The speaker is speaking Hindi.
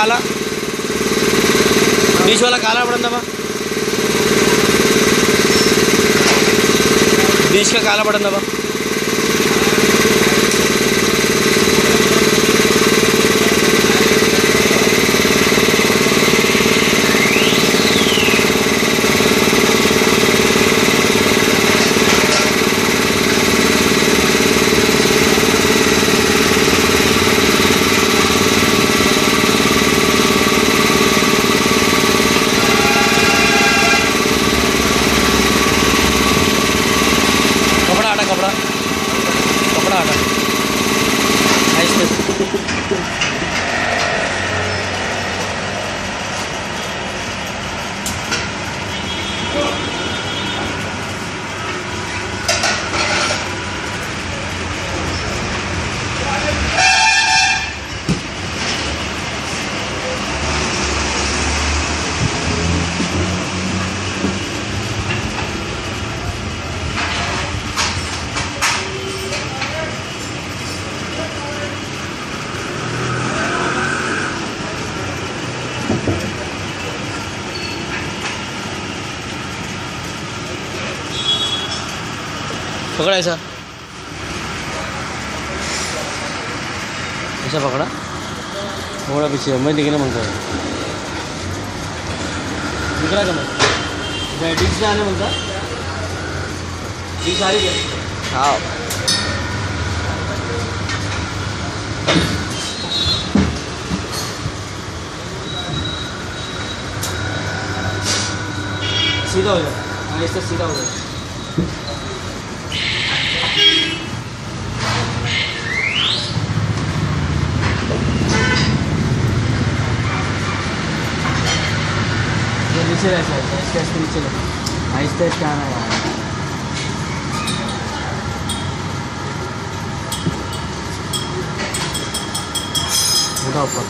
काला, बीच वाला काला बटन दबा, बीच का काला बटन दबा। कपड़ा कपड़ा हटा ऐसे पकड़ा, ऐसा ऐसा पकड़ा, थोड़ा पीछे मैं दिखने मांगता हूँ, दिख रहा क्या? डिश से आने मांगता, डिश आ रही है। हाँ सीधा हो जाए, हाँ इससे सीधा हो जाए। नीचे ऐसा इसके नीचे आहिस्ता आहिस्ता आना है। ऊपर